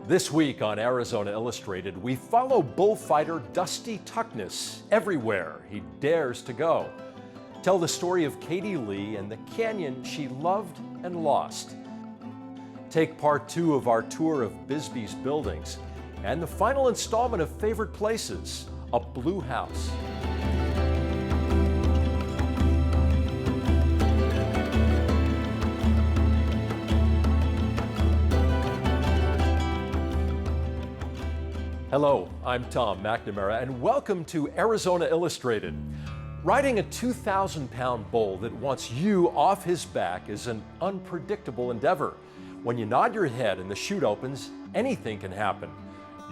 This week on Arizona Illustrated, we follow bullfighter Dusty Tuckness everywhere he dares to go. Tell the story of Katie Lee and the canyon she loved and lost. Take part 2 of our tour of Bisbee's buildings and the final installment of Favorite Places, a blue house. Hello, I'm Tom McNamara, and welcome to Arizona Illustrated. Riding a 2,000-pound bull that wants you off his back is an unpredictable endeavor. When you nod your head and the chute opens, anything can happen.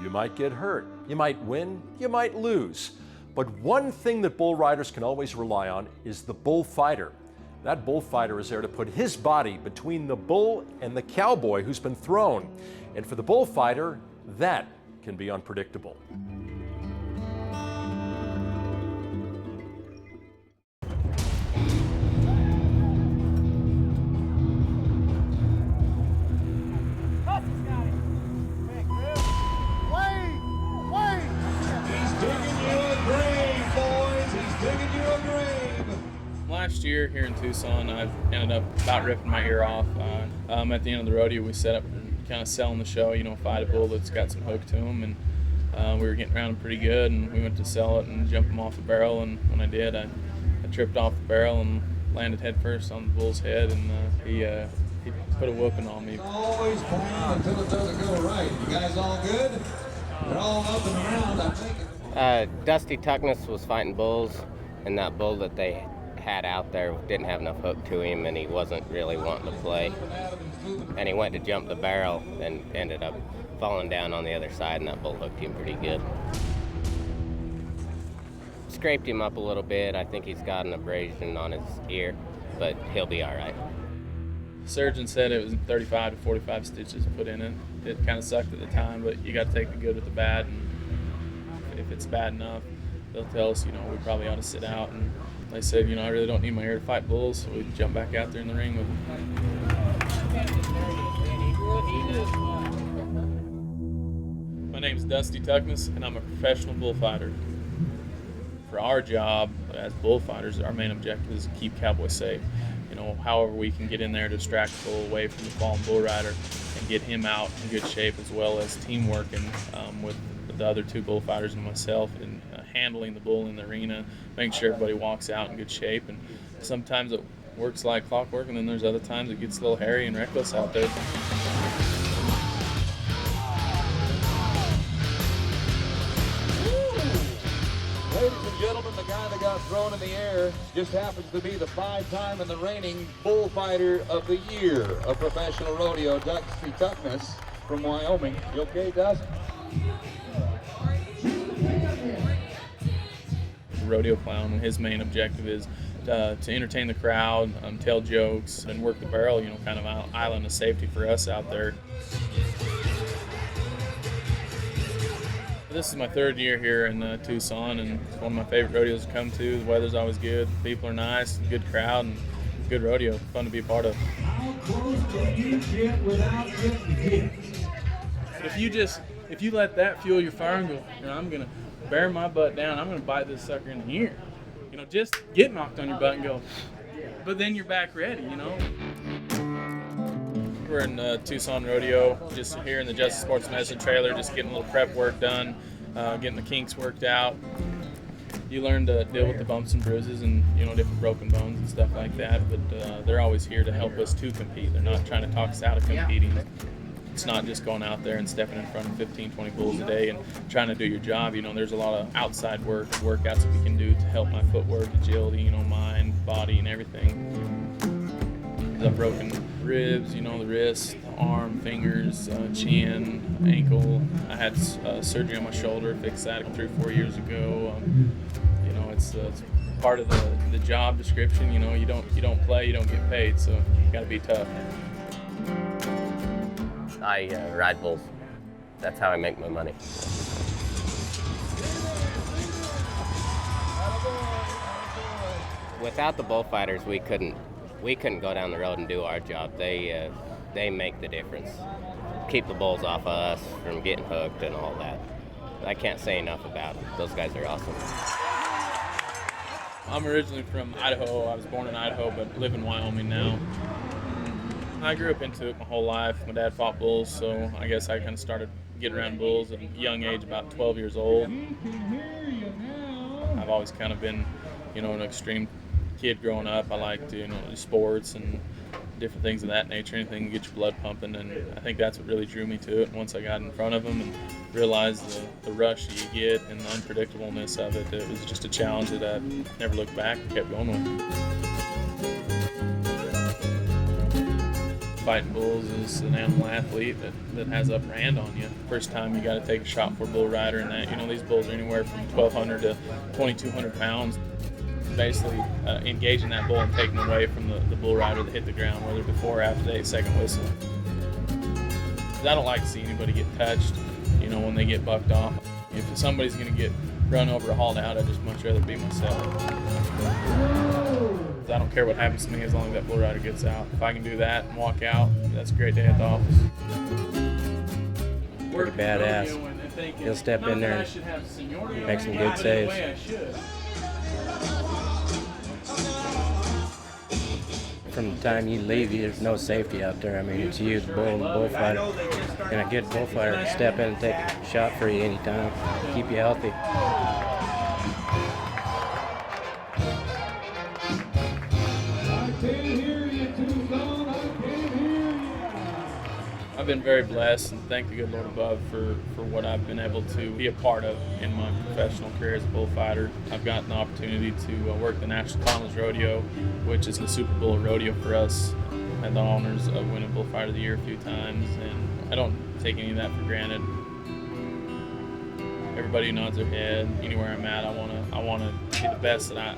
You might get hurt, you might win, you might lose. But one thing that bull riders can always rely on is the bullfighter. That bullfighter is there to put his body between the bull and the cowboy who's been thrown. And for the bullfighter, that can be unpredictable. Last year here in Tucson, I've ended up about ripping my ear off. At the end of the rodeo, we set up kind of selling the show, fight a bull that's got some hook to him, and we were getting around him pretty good, and we went to sell it and jump him off the barrel, and when I did, I tripped off the barrel and landed head first on the bull's head, and he put a whooping on me. Always plan until it doesn't go right. You guys all good? They're all up and around, I'm thinking. Dusty Tuckness was fighting bulls, and that bull that they had out there didn't have enough hook to him, and he wasn't really wanting to play. And he went to jump the barrel and ended up falling down on the other side, and that bull hooked him pretty good. Scraped him up a little bit. I think he's got an abrasion on his ear, but he'll be all right. The surgeon said it was 35 to 45 stitches put in it. It kind of sucked at the time, but you got to take the good with the bad, and if it's bad enough, they'll tell us, we probably ought to sit out. And they said, I really don't need my ear to fight bulls, so we jump back out there in the ring with them. My name is Dusty Tuckness, and I'm a professional bullfighter. For our job as bullfighters, our main objective is to keep cowboys safe. However we can get in there to distract the bull away from the fallen bull rider and get him out in good shape, as well as teamwork and with the other 2 bullfighters and myself, and handling the bull in the arena, making sure everybody walks out in good shape. And sometimes it works like clockwork, and then there's other times it gets a little hairy and reckless out there. Ladies and gentlemen, the guy that got thrown in the air just happens to be the 5-time and the reigning bullfighter of the year of professional rodeo, Dusty Tuckness from Wyoming. You okay, Dust? Rodeo clown, and his main objective is to entertain the crowd, tell jokes, and work the barrel, kind of an island of safety for us out there. This is my 3rd year here in Tucson, and it's one of my favorite rodeos to come to. The weather's always good, people are nice, good crowd, and good rodeo. Fun to be a part of. How close can you get without getting hit? If you let that fuel your fire and go, I'm gonna bear my butt down, I'm gonna bite this sucker in the ear. Just get knocked on your butt and go, but then you're back ready. We're in Tucson Rodeo, just here in the Justice Sports Medicine trailer, just getting a little prep work done, getting the kinks worked out. You learn to deal with the bumps and bruises and different broken bones and stuff like that, but they're always here to help us to compete. They're not trying to talk us out of competing. It's not just going out there and stepping in front of 15, 20 bulls a day and trying to do your job. There's a lot of outside work, workouts that we can do to help my footwork, agility, mind, body, and everything. I've broken ribs, the wrist, the arm, fingers, chin, ankle. I had surgery on my shoulder, fixed that 3 or 4 years ago. It's part of the job description. You don't play, you don't get paid, so you got to be tough. I ride bulls. That's how I make my money. Without the bullfighters, we couldn't go down the road and do our job. They make the difference. keep the bulls off of us from getting hooked and all that. I can't say enough about them. Those guys are awesome. I'm originally from Idaho. I was born in Idaho, but live in Wyoming now. I grew up into it my whole life. My dad fought bulls, so I guess I kind of started getting around bulls at a young age, about 12 years old. I've always kind of been, an extreme kid growing up. I liked, do sports and different things of that nature, anything to get your blood pumping, and I think that's what really drew me to it. And once I got in front of them and realized the rush that you get and the unpredictableness of it, it was just a challenge that I never looked back and kept going with. Fighting bulls is an animal athlete that has upper hand on you. First time you got to take a shot for a bull rider, and that, these bulls are anywhere from 1,200 to 2,200 pounds. Basically engaging that bull and taking away from the bull rider that hit the ground, whether before or after the 8-second whistle. I don't like to see anybody get touched, when they get bucked off. If somebody's going to get run over or hauled out, I'd just much rather be myself. I don't care what happens to me as long as that bull rider gets out. If I can do that and walk out, that's a great day at the office. Pretty badass. He'll step in there and make some good saves. From the time you leave, there's no safety out there. I mean, it's you, the bull, and the bullfighter. And a good bullfighter can step in and take a shot for you anytime, keep you healthy. I've been very blessed and thank the good Lord above for what I've been able to be a part of in my professional career as a bullfighter. I've gotten the opportunity to work the National Tuckness Rodeo, which is the Super Bowl rodeo for us. I had the honors of winning Bullfighter of the Year a few times, and I don't take any of that for granted. Everybody nods their head. Anywhere I'm at, I want to be the best that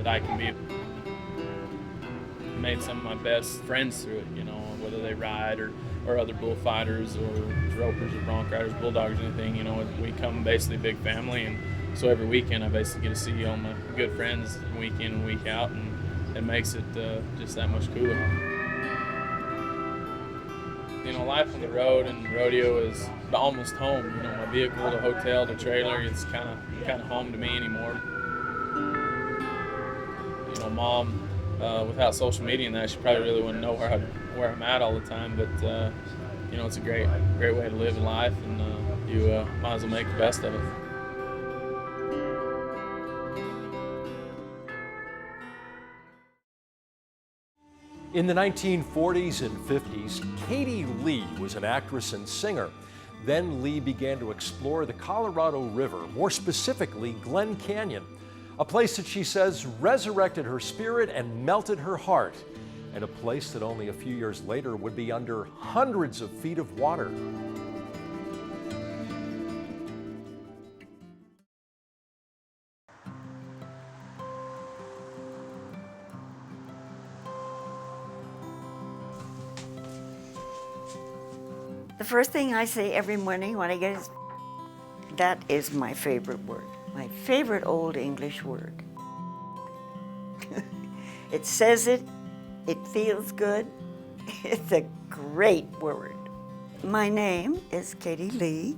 I can be. I made some of my best friends through it, whether they ride or other bullfighters or ropers or bronc riders, bulldoggers, anything, we come basically a big family, and so every weekend I basically get to see all my good friends week in and week out, and it makes it just that much cooler. Life on the road and rodeo is almost home. My vehicle, the hotel, the trailer, it's kind of home to me anymore. Mom, without social media and that, she probably really wouldn't know where I'm at all the time, but it's a great way to live in life, and you might as well make the best of it. In the 1940s and 50s, Katie Lee was an actress and singer. Then Lee began to explore the Colorado River, more specifically Glen Canyon, a place that she says resurrected her spirit and melted her heart, and a place that only a few years later would be under hundreds of feet of water. The first thing I say every morning when I get is, that is my favorite word, my favorite old English word. It says it feels good, it's a great word. My name is Katie Lee,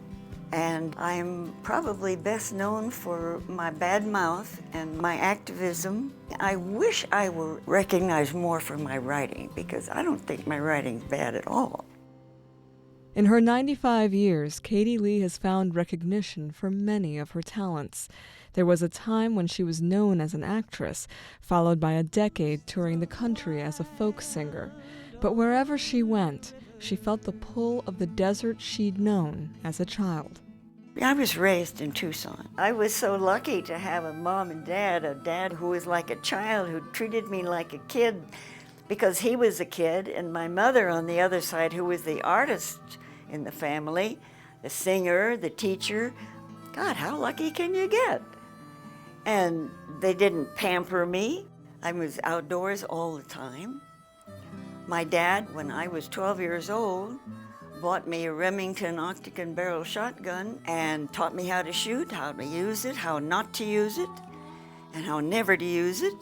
and I'm probably best known for my bad mouth and my activism. I wish I were recognized more for my writing, because I don't think my writing's bad at all. In her 95 years, Katie Lee has found recognition for many of her talents. There was a time when she was known as an actress, followed by a decade touring the country as a folk singer. But wherever she went, she felt the pull of the desert she'd known as a child. I was raised in Tucson. I was so lucky to have a mom and dad, a dad who was like a child, who treated me like a kid because he was a kid, and my mother on the other side, who was the artist in the family, the singer, the teacher. God, how lucky can you get? And they didn't pamper me. I was outdoors all the time. My dad, when I was 12 years old, bought me a Remington octagon barrel shotgun and taught me how to shoot, how to use it, how not to use it, and how never to use it.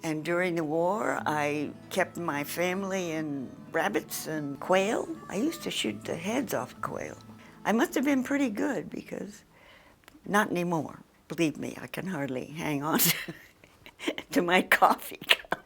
And during the war, I kept my family in rabbits and quail. I used to shoot the heads off quail. I must have been pretty good because not anymore. Believe me, I can hardly hang on to my coffee cup.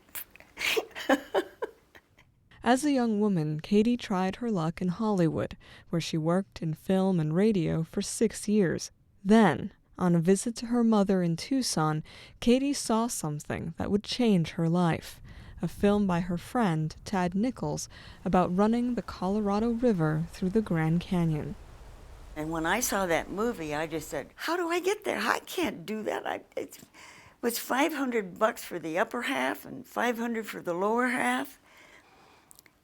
As a young woman, Katie tried her luck in Hollywood, where she worked in film and radio for 6 years. Then, on a visit to her mother in Tucson, Katie saw something that would change her life. A film by her friend, Tad Nichols, about running the Colorado River through the Grand Canyon. And when I saw that movie, I just said, how do I get there? I can't do that. It was $500 for the upper half and $500 for the lower half.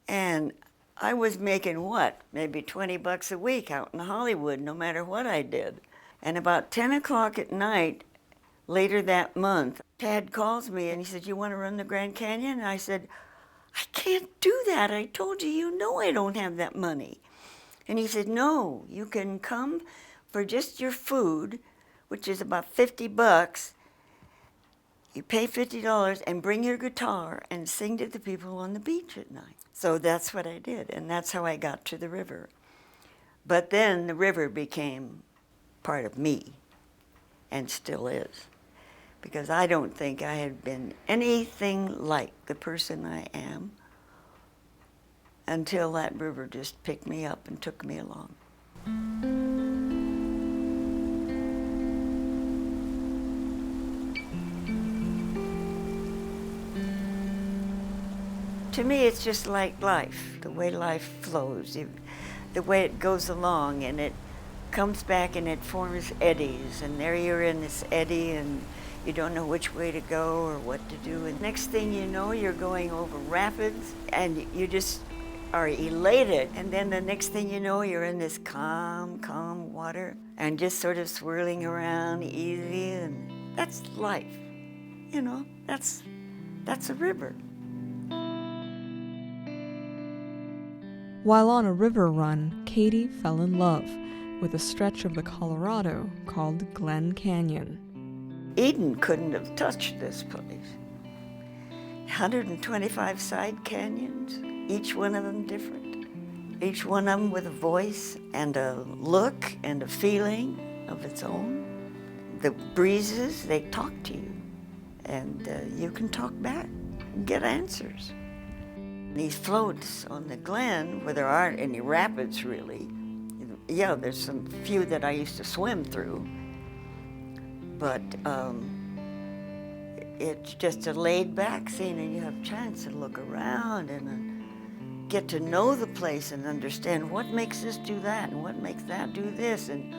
And I was making what? Maybe $20 a week out in Hollywood, no matter what I did. And about 10 o'clock at night, later that month, Tad calls me and he said, you want to run the Grand Canyon? And I said, I can't do that. I told you, you know I don't have that money. And he said, no, you can come for just your food, which is about $50. You pay $50 and bring your guitar and sing to the people on the beach at night. So that's what I did, and that's how I got to the river. But then the river became part of me, and still is. Because I don't think I had been anything like the person I am until that river just picked me up and took me along. To me, it's just like life, the way life flows, the way it goes along, and it comes back and it forms eddies, and there you're in this eddy, and you don't know which way to go or what to do. And next thing you know, you're going over rapids, and you just are elated. And then the next thing you know, you're in this calm, calm water, and just sort of swirling around easy, and that's life. You know, that's a river. While on a river run, Katie fell in love with a stretch of the Colorado called Glen Canyon. Eden couldn't have touched this place. 125 side canyons, each one of them different. Each one of them with a voice and a look and a feeling of its own. The breezes, they talk to you, and you can talk back and get answers. These floats on the Glen, where there aren't any rapids really, yeah, there's some few that I used to swim through, but it's just a laid-back scene, and you have a chance to look around and get to know the place and understand what makes this do that and what makes that do this, and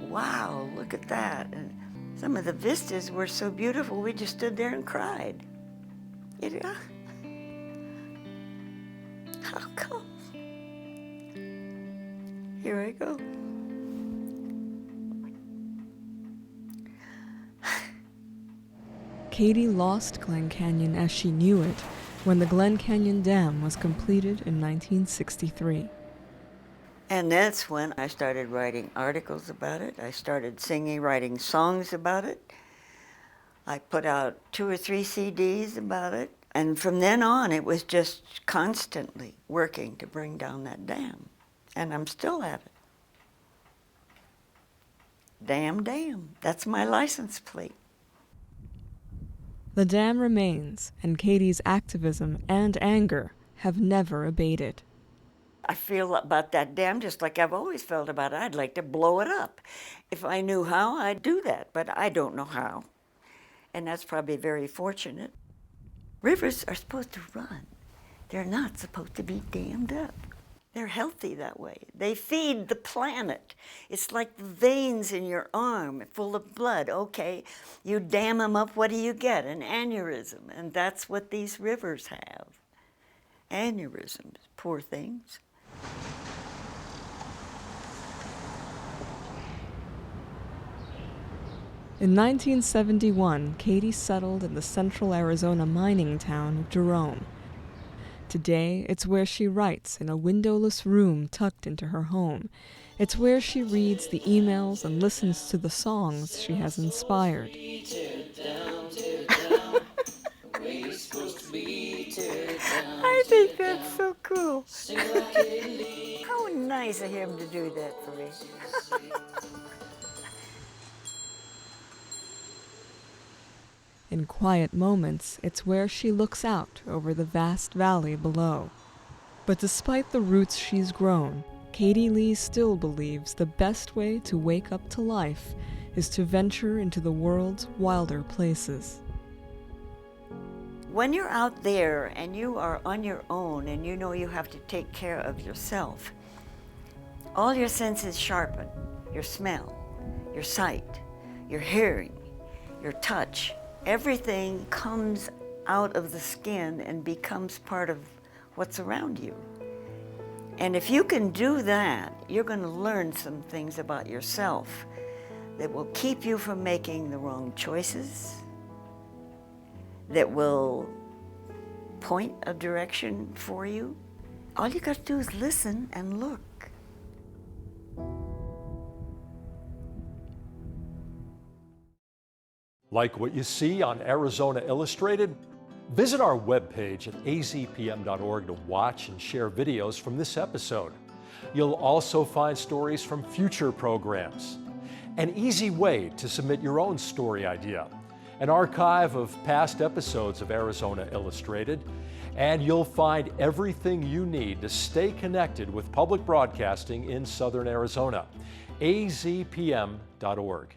wow, look at that. And some of the vistas were so beautiful, we just stood there and cried. How come? Here I go. Katie lost Glen Canyon as she knew it when the Glen Canyon Dam was completed in 1963. And that's when I started writing articles about it. I started writing songs about it. I put out 2 or 3 CDs about it. And from then on, it was just constantly working to bring down that dam. And I'm still at it. Dam, that's my license plate. The dam remains, and Katie's activism and anger have never abated. I feel about that dam just like I've always felt about it. I'd like to blow it up. If I knew how, I'd do that, but I don't know how. And that's probably very fortunate. Rivers are supposed to run. They're not supposed to be dammed up. They're healthy that way. They feed the planet. It's like the veins in your arm full of blood. Okay, you dam them up, what do you get? An aneurysm. And that's what these rivers have. Aneurysms, poor things. In 1971, Katie settled in the central Arizona mining town of Jerome. Today, it's where she writes in a windowless room tucked into her home. It's where she reads the emails and listens to the songs she has inspired. I think that's so cool. How nice of him to do that for me. In quiet moments, it's where she looks out over the vast valley below. But despite the roots she's grown, Katie Lee still believes the best way to wake up to life is to venture into the world's wilder places. When you're out there and you are on your own and you know you have to take care of yourself, all your senses sharpen. Your smell, your sight, your hearing, your touch. Everything comes out of the skin and becomes part of what's around you. And if you can do that, you're going to learn some things about yourself that will keep you from making the wrong choices, that will point a direction for you. All you got to do is listen and look. Like what you see on Arizona Illustrated? Visit our webpage at azpm.org to watch and share videos from this episode. You'll also find stories from future programs, an easy way to submit your own story idea, an archive of past episodes of Arizona Illustrated, and you'll find everything you need to stay connected with public broadcasting in Southern Arizona. azpm.org.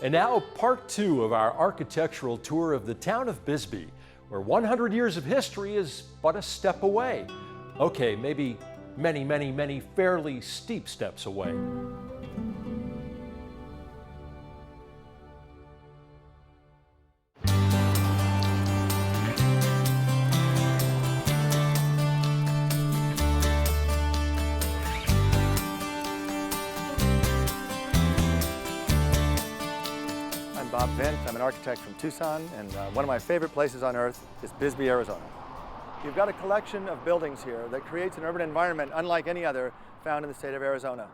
And now, part 2 of our architectural tour of the town of Bisbee, where 100 years of history is but a step away. Okay, maybe many, many, many fairly steep steps away. Bob Vint. I'm an architect from Tucson, and one of my favorite places on earth is Bisbee, Arizona. You've got a collection of buildings here that creates an urban environment unlike any other found in the state of Arizona.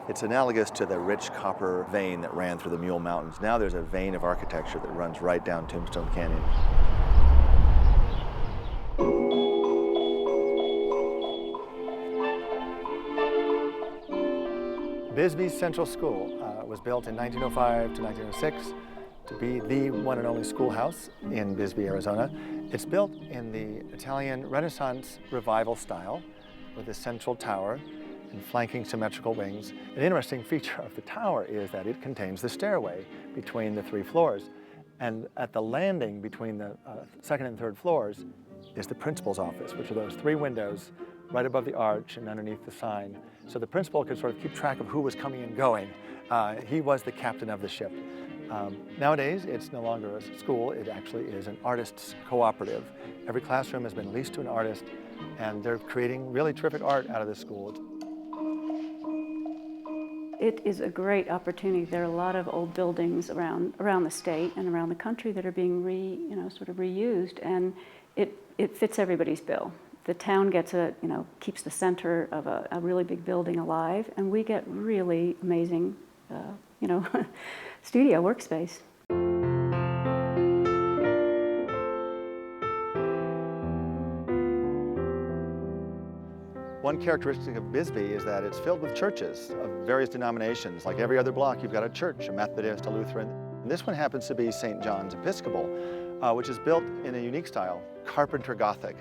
It's analogous to the rich copper vein that ran through the Mule Mountains. Now there's a vein of architecture that runs right down Tombstone Canyon. Bisbee Central School was built in 1905 to 1906 to be the one and only schoolhouse in Bisbee, Arizona. It's built in the Italian Renaissance Revival style with a central tower and flanking symmetrical wings. An interesting feature of the tower is that it contains the stairway between the 3 floors. And at the landing between the second and third floors is the principal's office, which are those 3 windows right above the arch and underneath the sign. So the principal could sort of keep track of who was coming and going. He was the captain of the ship. Nowadays, it's no longer a school, it actually is an artists' cooperative. Every classroom has been leased to an artist, and they're creating really terrific art out of this school. It is a great opportunity. There are a lot of old buildings around the state and around the country that are being sort of reused, and it fits everybody's bill. The town gets keeps the center of a really big building alive, and we get really amazing, studio workspace. One characteristic of Bisbee is that it's filled with churches of various denominations. Like every other block, you've got a church, a Methodist, a Lutheran. And this one happens to be St. John's Episcopal, which is built in a unique style, Carpenter Gothic,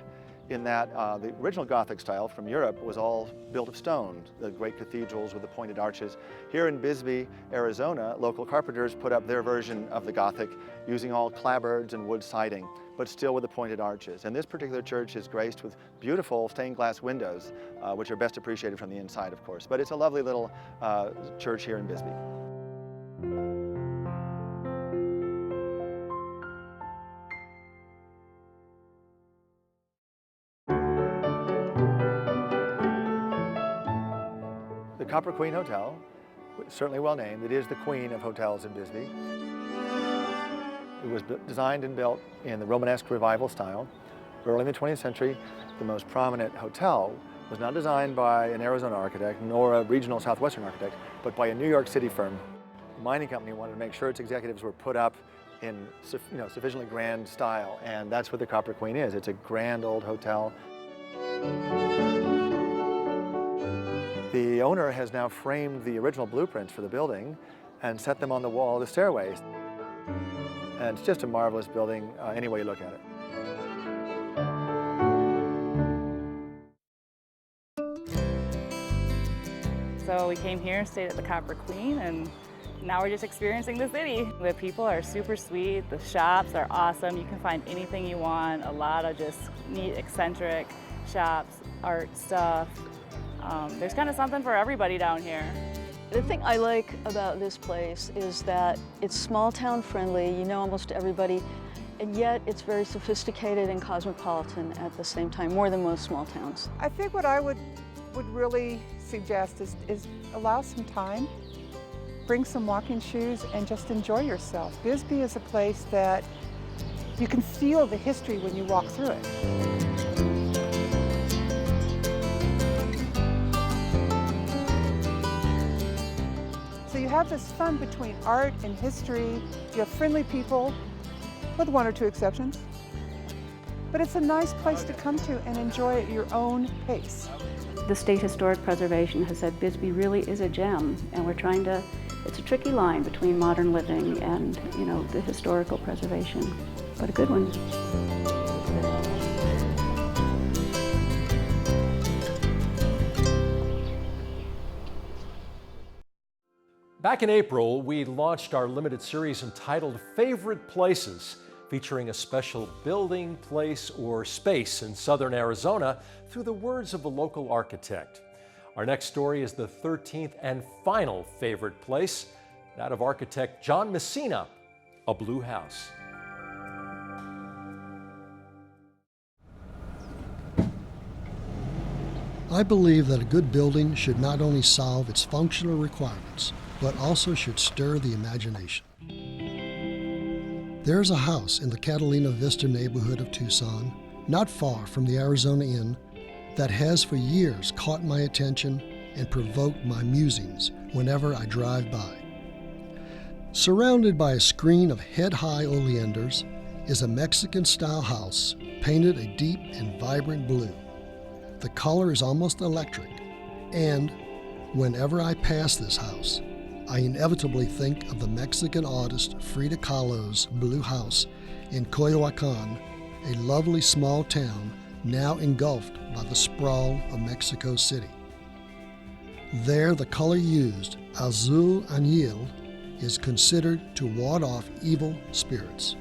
in that the original Gothic style from Europe was all built of stone, the great cathedrals with the pointed arches. Here in Bisbee, Arizona, local carpenters put up their version of the Gothic using all clapboards and wood siding, but still with the pointed arches. And this particular church is graced with beautiful stained glass windows, which are best appreciated from the inside, of course. But it's a lovely little church here in Bisbee. The Copper Queen Hotel, certainly well named, it is the queen of hotels in Bisbee. It was designed and built in the Romanesque Revival style. Early in the 20th century, the most prominent hotel was not designed by an Arizona architect nor a regional southwestern architect, but by a New York City firm. The mining company wanted to make sure its executives were put up in sufficiently grand style, and that's what the Copper Queen is. It's a grand old hotel. The owner has now framed the original blueprints for the building and set them on the wall of the stairways. And it's just a marvelous building any way you look at it. So we came here, stayed at the Copper Queen, and now we're just experiencing the city. The people are super sweet, the shops are awesome, you can find anything you want, a lot of just neat, eccentric shops, art stuff. There's kind of something for everybody down here. The thing I like about this place is that it's small town friendly, you know almost everybody, and yet it's very sophisticated and cosmopolitan at the same time, more than most small towns. I think what I would really suggest is allow some time, bring some walking shoes, and just enjoy yourself. Bisbee is a place that you can feel the history when you walk through it. So you have this fun between art and history. You have friendly people, with one or two exceptions. But it's a nice place to come to and enjoy at your own pace. The State Historic Preservation has said Bisbee really is a gem, and we're trying to, it's a tricky line between modern living and, the historical preservation, but a good one. Back in April, we launched our limited series entitled Favorite Places, featuring a special building, place, or space in southern Arizona through the words of a local architect. Our next story is the 13th and final favorite place, that of architect John Messina, a blue house. I believe that a good building should not only solve its functional requirements, but also should stir the imagination. There's a house in the Catalina Vista neighborhood of Tucson, not far from the Arizona Inn, that has for years caught my attention and provoked my musings whenever I drive by. Surrounded by a screen of head-high oleanders is a Mexican-style house painted a deep and vibrant blue. The color is almost electric, and whenever I pass this house, I inevitably think of the Mexican artist Frida Kahlo's Blue House in Coyoacan, a lovely small town now engulfed by the sprawl of Mexico City. There, the color used, azul añil, is considered to ward off evil spirits.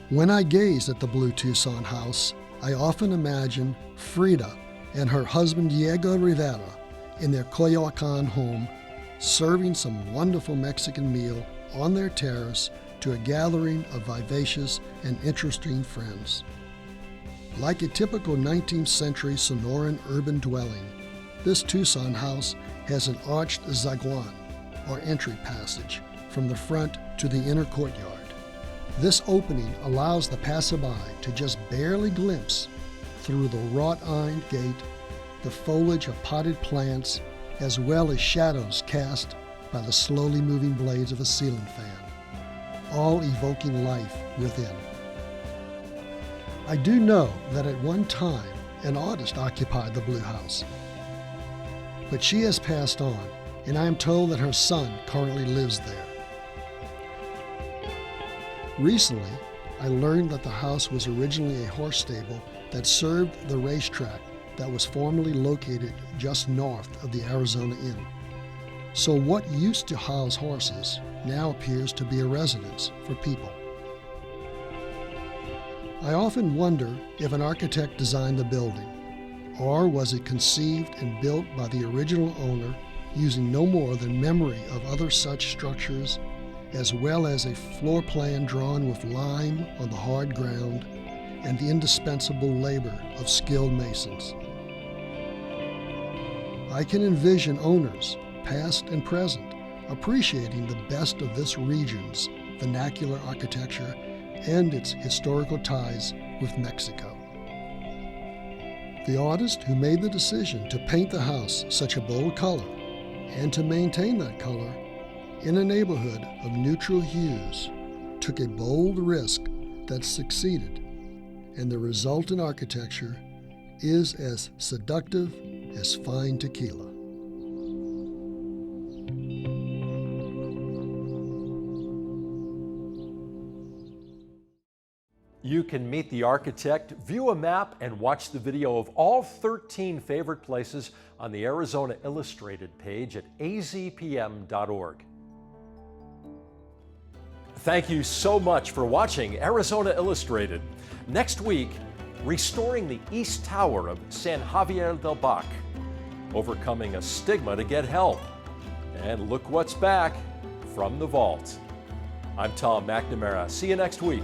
When I gaze at the Blue Tucson house, I often imagine Frida and her husband Diego Rivera in their Coyoacan home, serving some wonderful Mexican meal on their terrace to a gathering of vivacious and interesting friends. Like a typical 19th century Sonoran urban dwelling, this Tucson house has an arched zaguan, or entry passage, from the front to the inner courtyard. This opening allows the passerby to just barely glimpse through the wrought iron gate the foliage of potted plants, as well as shadows cast by the slowly moving blades of a ceiling fan, all evoking life within. I do know that at one time an artist occupied the Blue House, but she has passed on, and I am told that her son currently lives there. Recently, I learned that the house was originally a horse stable that served the racetrack that was formerly located just north of the Arizona Inn. So what used to house horses now appears to be a residence for people. I often wonder if an architect designed the building, or was it conceived and built by the original owner using no more than memory of other such structures, as well as a floor plan drawn with lime on the hard ground and the indispensable labor of skilled masons. I can envision owners, past and present, appreciating the best of this region's vernacular architecture and its historical ties with Mexico. The artist who made the decision to paint the house such a bold color and to maintain that color in a neighborhood of neutral hues took a bold risk that succeeded, and the resultant architecture is as seductive as fine tequila. You can meet the architect, view a map, and watch the video of all 13 favorite places on the Arizona Illustrated page at azpm.org. Thank you so much for watching Arizona Illustrated. Next week, restoring the East Tower of San Javier del Bac, overcoming a stigma to get help. And look what's back from the vault. I'm Tom McNamara. See you next week.